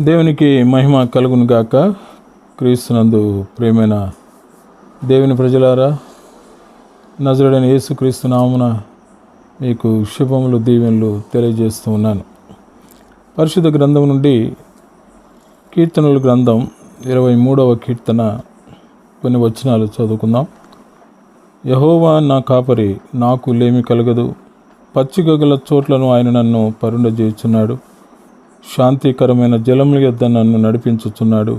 దేవునికి మహిమ కలుగును గాక. క్రీస్తునందు ప్రియమైన దేవుని ప్రజలారా, నజరుడైన యేసుక్రీస్తు నామమున మీకు శుభములు దీవెనలు తెలియజేస్తూ ఉన్నాను. పరిశుద్ధ గ్రంథం నుండి కీర్తనల గ్రంథం 23వ కీర్తన కొన్ని వచనాలు చదువుకుందాం. యెహోవా నా కాపరి, నాకు లేమి కలగదు. పచ్చిగగల చోట్లను ఆయన నన్ను పరుండజేయుచున్నాడు. శాంతికరమైన జలముల యొద్ద నన్ను నడిపించుచున్నాడు.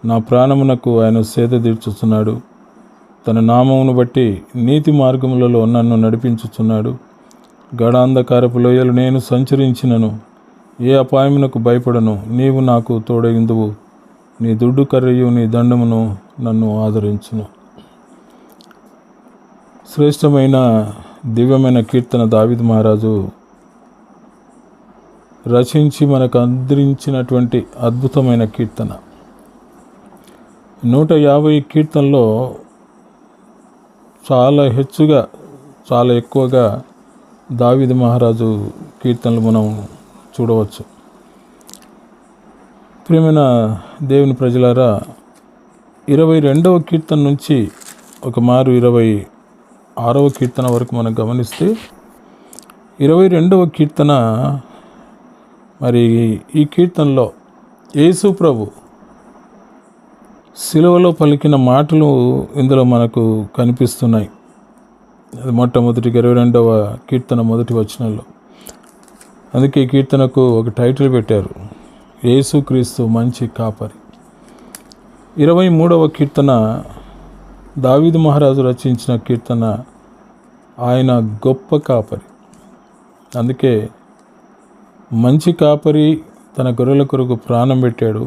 నా ప్రాణమునకు ఆయన సేద తీర్చుచున్నాడు. తన నామమును బట్టి నీతి మార్గములలో నన్ను నడిపించుచున్నాడు. గడాంధకారపు లోయలు నేను సంచరించినను ఏ అపాయమునకు భయపడను. నీవు నాకు తోడయుందువు. నీ దుడ్డు కర్రయు నీ దండమును నన్ను ఆదరించును. శ్రేష్టమైన దివ్యమైన కీర్తన దావీదు మహారాజు రచించి మనకు అందించినటువంటి అద్భుతమైన కీర్తన. 150 కీర్తనలో చాలా ఎక్కువగా దావీదు మహారాజు కీర్తనలు మనం చూడవచ్చు. ప్రియమైన దేవుని ప్రజలారా, 22వ కీర్తన నుంచి ఒక మారు 26వ కీర్తన వరకు మనం గమనిస్తే, 22వ కీర్తన మరి ఈ కీర్తనలో యేసు ప్రభు సిలువలో పలికిన మాటలు ఇందులో మనకు కనిపిస్తున్నాయి. అది మొట్టమొదటి 22వ కీర్తన మొదటి వచనంలో. అందుకే ఈ కీర్తనకు ఒక టైటిల్ పెట్టారు, యేసుక్రీస్తు మంచి కాపరి. 23వ కీర్తన దావీదు మహారాజు రచించిన కీర్తన, ఆయన గొప్ప కాపరి. అందుకే మంచి కాపరి తన గొర్రెల కొరకు ప్రాణం పెట్టాడు.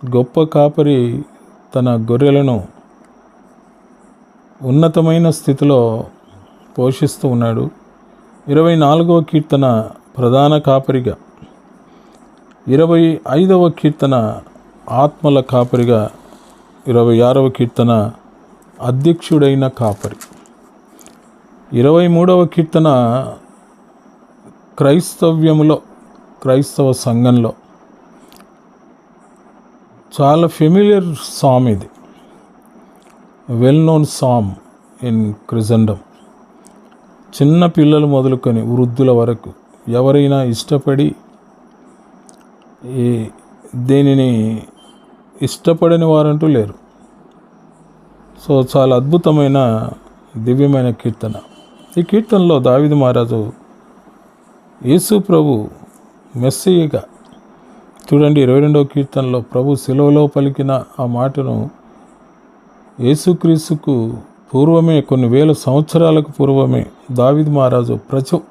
గొప్ప కాపరి తన గొర్రెలను ఉన్నతమైన స్థితిలో పోషిస్తూ ఉన్నాడు. 24వ కీర్తన ప్రధాన కాపరిగా, 25వ కీర్తన ఆత్మల కాపరిగా, 26వ కీర్తన అధ్యక్షుడైన కాపరి, 23వ కీర్తన క్రైస్తవ సంఘంలో చాలా ఫెమిలియర్ సామ్. ఇది వెల్ నోన్ సామ్ ఇన్ క్రిజెండమ్. చిన్న పిల్లలు మొదలుకొని వృద్ధుల వరకు ఎవరైనా ఇష్టపడి దేనిని ఇష్టపడని వారంటూ లేరు. సో చాలా అద్భుతమైన దివ్యమైన కీర్తన. ఈ కీర్తనలో దావీదు మహారాజు యేసు ప్రభు మెస్సీగా, చూడండి 22వ కీర్తనలో ప్రభు సిలువలో పలికిన ఆ మాటను యేసుక్రీస్తుకు పూర్వమే, కొన్ని వేల సంవత్సరాలకు పూర్వమే దావీదు మహారాజు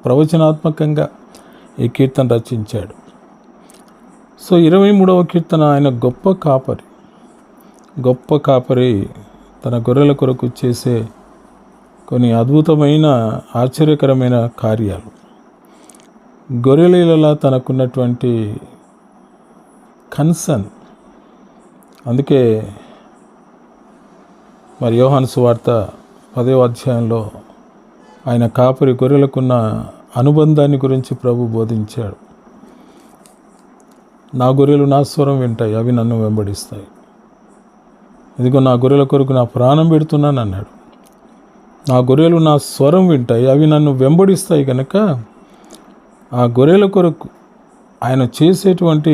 ప్రవచనాత్మకంగా ఈ కీర్తన రచించాడు. సో 23వ కీర్తన ఆయన గొప్ప కాపరి తన గొర్రెల కొరకు చేసే కొన్ని అద్భుతమైన ఆశ్చర్యకరమైన కార్యాలు. గొర్రెల తనకున్నటువంటి కన్సర్న్. అందుకే మరి యోహాను సువార్త 10వ అధ్యాయంలో ఆయన కాపరి గొర్రెలకున్న అనుబంధాన్ని గురించి ప్రభు బోధించాడు. నా గొర్రెలు నా స్వరం వింటాయి, అవి నన్ను వెంబడిస్తాయి. ఇదిగో నా గొర్రెల కొరకు నా ప్రాణం పెడుతున్నాను అన్నాడు. నా గొర్రెలు నా స్వరం వింటాయి, అవి నన్ను వెంబడిస్తాయి. కనుక ఆ గొర్రెల కొరకు ఆయన చేసేటువంటి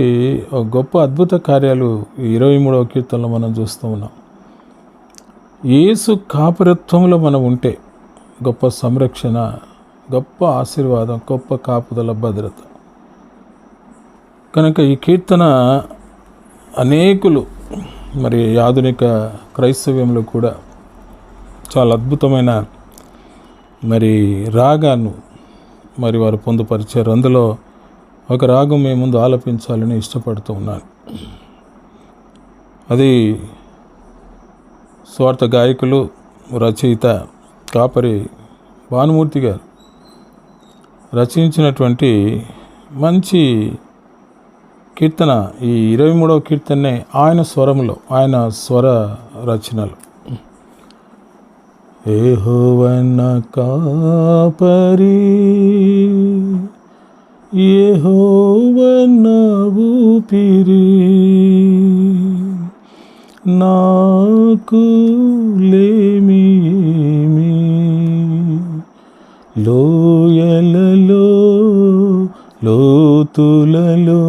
గొప్ప అద్భుత కార్యాలు 23వ కీర్తనలో మనం చూస్తూ ఉన్నాం. యేసు కాపరత్వంలో మనం ఉంటే గొప్ప సంరక్షణ, గొప్ప ఆశీర్వాదం, గొప్ప కాపుదల, భద్రత. కనుక ఈ కీర్తన అనేకులు మరి ఆధునిక క్రైస్తవ్యంలో కూడా చాలా అద్భుతమైన మరి రాగాన్ని మరి వారు పొందుపరిచారు. అందులో ఒక రాగం మీ ముందు ఆలపించాలని ఇష్టపడుతూ ఉన్నాను. అది స్వార్థ గాయకులు, రచయిత కాపరి భానుమూర్తి గారు రచించినటువంటి మంచి కీర్తన. ఈ 23వ కీర్తనే ఆయన స్వరంలో, ఆయన స్వర రచనలు. యెహోవా నా కాపరి, యెహోవా నా ఊపిరి, నాకు లేమి ఏమీ. లోయలలో లోతులలో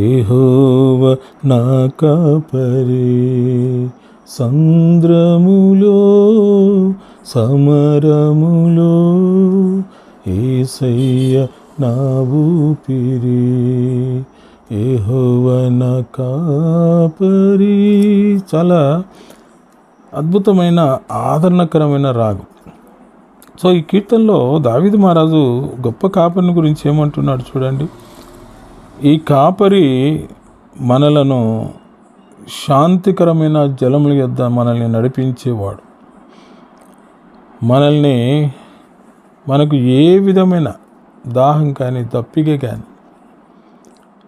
యెహోవా నా కాపరి, సంద్రములో సమరములో యేసయ్య నా ఊపిరి, యెహోవా నా కాపరి. చాలా అద్భుతమైన ఆదరణకరమైన రాగం. సో ఈ కీర్తనలో దావీదు మహారాజు గొప్ప కాపరిని గురించి ఏమంటున్నాడు చూడండి. ఈ కాపరి మనలను శాంతికరమైన జలముల యొద్ద మనల్ని నడిపించేవాడు. మనకు ఏ విధమైన దాహం కానీ, దప్పిక కానీ,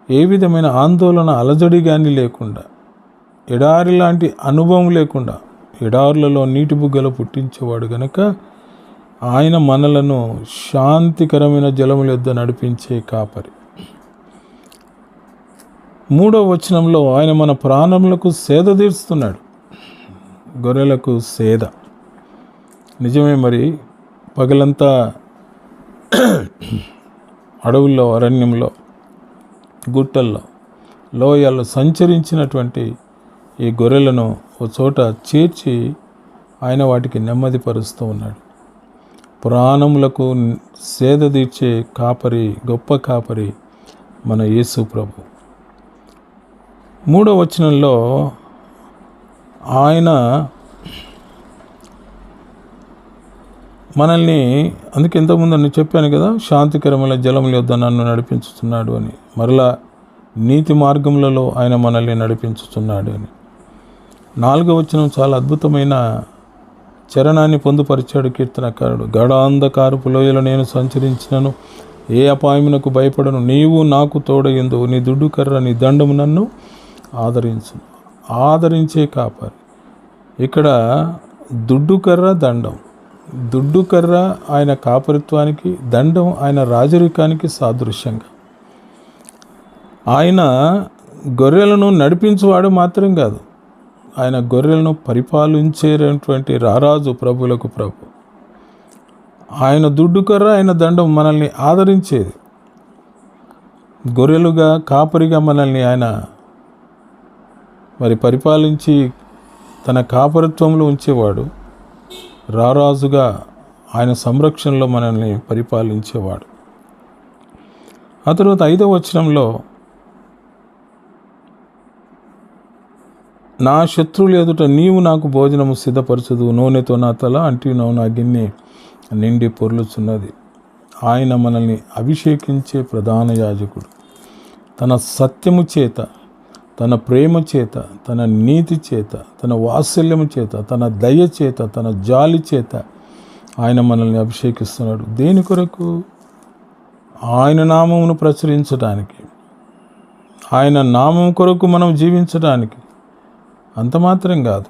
ఏ విధమైన ఆందోళన, అలజడి కానీ లేకుండా, ఎడారి లాంటి అనుభవం లేకుండా ఎడారులలో నీటి బుగ్గలు పుట్టించేవాడు గనక ఆయన మనలను శాంతికరమైన జలముల యొద్ద నడిపించే కాపరి. 3వ వచనంలో ఆయన మన ప్రాణములకు సేద తీరుస్తున్నాడు. గొర్రెలకు సేద నిజమే. మరి పగలంతా అడవుల్లో, అరణ్యంలో, గుట్టల్లో, లోయల్లో సంచరించినటువంటి ఈ గొర్రెలను ఒక చోట చేర్చి ఆయన వాటికి నెమ్మది పరుస్తూ ఉన్నాడు. ప్రాణములకు సేద తీర్చే కాపరి, గొప్ప కాపరి మన యేసు ప్రభు. 3వ వచనంలో ఆయన మనల్ని, అందుకే ఇంతకుముందు నేను చెప్పాను కదా, శాంతికరమైన జలముల యొద్ద నన్ను నడిపించుతున్నాడు అని, మరలా నీతి మార్గములలో ఆయన మనల్ని నడిపించుతున్నాడు అని. 4వ వచనం చాలా అద్భుతమైన చరణాన్ని పొందుపరిచాడు కీర్తనకారుడు. గాఢాంధకారపు లోయలో నేను సంచరించినను ఏ అపాయమునకు భయపడను, నీవు నాకు తోడయుందువు, నీ దుడ్డు కర్ర నీ దండము నన్ను ఆదరించును. ఆదరించే కాపరి. ఇక్కడ దుడ్డు కర్ర, దండం. దుడ్డు కర్ర ఆయన కాపరిత్వానికి, దండం ఆయన రాజరికానికి సాదృశ్యంగా. ఆయన గొర్రెలను నడిపించువాడు మాత్రం కాదు, ఆయన గొర్రెలను పరిపాలించేటటువంటి రారాజు, ప్రభులకు ప్రభు. ఆయన దుడ్డు కర్ర, ఆయన దండం మనల్ని ఆదరించేది. గొర్రెలుగా, కాపరిగా మనల్ని ఆయన మరి పరిపాలించి తన కాపరిత్వంలో ఉంచేవాడు. రారాజుగా ఆయన సంరక్షణలో మనల్ని పరిపాలించేవాడు. ఆ తర్వాత 5వ వచనంలో నా శత్రువులు ఎదుట నీవు నాకు భోజనము సిద్ధపరచదు, నూనెతో నా తల అంటినవు, నా గిన్నె నిండి పొర్లుచున్నది. ఆయన మనల్ని అభిషేకించే ప్రధాన యాజకుడు. తన సత్యము చేత, తన ప్రేమ చేత, తన నీతి చేత, తన వాత్సల్యము చేత, తన దయ చేత, తన జాలి చేత ఆయన మనల్ని అభిషేకిస్తున్నాడు. దేని కొరకు? ఆయన నామమును ప్రచురించడానికి, ఆయన నామం కొరకు మనం జీవించడానికి. అంత మాత్రం కాదు,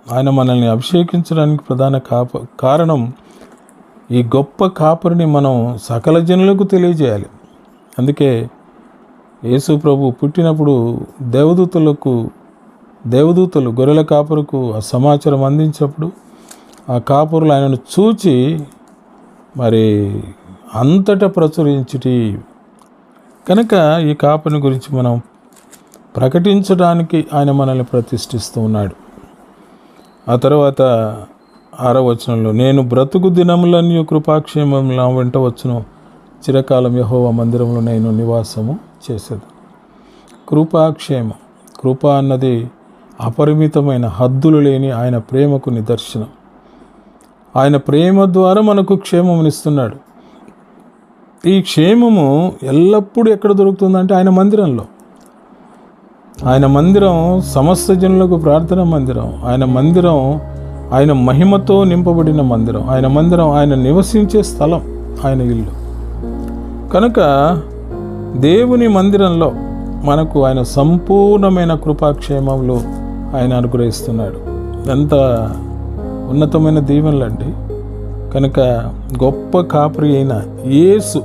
ఆయన మనల్ని అభిషేకించడానికి ప్రధాన కారణం ఈ గొప్ప కాపరిని మనం సకల జనులకు తెలియజేయాలి. అందుకే యేసు ప్రభు పుట్టినప్పుడు దేవదూతలు గొర్రెల కాపరుకు ఆ సమాచారం అందించినప్పుడు ఆ కాపరులు ఆయనను చూచి మరి అంతటా ప్రచురించుటి. కనుక ఈ కాపరిని గురించి మనం ప్రకటించడానికి ఆయన మనల్ని ప్రతిష్ఠిస్తూ ఉన్నాడు. ఆ తర్వాత 6వ వచనంలో నేను బ్రతుకు దినములన్నీ కృపాక్షేమం నా వెంట వచ్చును, చిరకాలం యెహోవా మందిరంలో నేను నివాసము చేసేది. కృపాక్షేమం. కృప అన్నది అపరిమితమైన, హద్దులు లేని ఆయన ప్రేమకు నిదర్శనం. ఆయన ప్రేమ ద్వారా మనకు క్షేమమునిస్తున్నాడు. ఈ క్షేమము ఎల్లప్పుడూ ఎక్కడ దొరుకుతుందంటే ఆయన మందిరంలో. ఆయన మందిరం సమస్త జనులకు ప్రార్థన మందిరం. ఆయన మందిరం ఆయన మహిమతో నింపబడిన మందిరం. ఆయన మందిరం ఆయన నివసించే స్థలం, ఆయన ఇల్లు. కనుక దేవుని మందిరంలో మనకు ఆయన సంపూర్ణమైన కృపాక్షేమములు ఆయన అనుగ్రహిస్తున్నాడు. ఎంత ఉన్నతమైన దీవెనలండి. కనుక గొప్ప కాపరి అయిన యేసు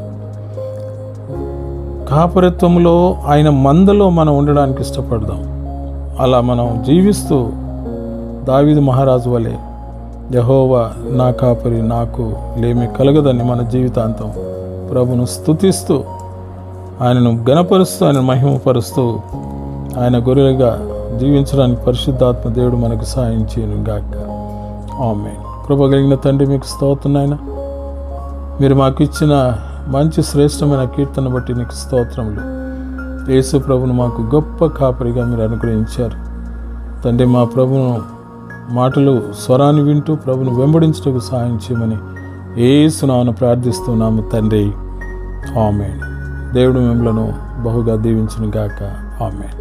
కాపరిత్వంలో ఆయన మందలో మనం ఉండడానికి ఇష్టపడదాం. అలా మనం జీవిస్తూ దావీదు మహారాజు వలె యెహోవా నా కాపరి, నాకు లేమి కలగదని మన జీవితాంతం ప్రభును స్తుతిస్తూ, ఆయనను ఘనపరుస్తూ, ఆయన మహిమపరుస్తూ, ఆయన గొర్రెలుగా జీవించడానికి పరిశుద్ధాత్మ దేవుడు మనకు సహాయం చేయను గాక. ఆమేన్. కృప కలిగిన తండ్రి, మీకు స్తోత్రం నాయన. మీరు మాకు ఇచ్చిన మంచి శ్రేష్టమైన కీర్తన బట్టి నీకు స్తోత్రములు. యేసు ప్రభును మాకు గొప్ప కాపరిగా మీరు అనుగ్రహించారు తండ్రి. మా ప్రభును మాటలు స్వరాన్ని వింటూ ప్రభును వెంబడించుటకు సహాయం చేయమని యేసు నామమున ప్రార్థిస్తున్నాము తండ్రి. ఆమేన్. దేవుడు మిమ్మలను బహుగా దీవించును గాక. ఆమేన్.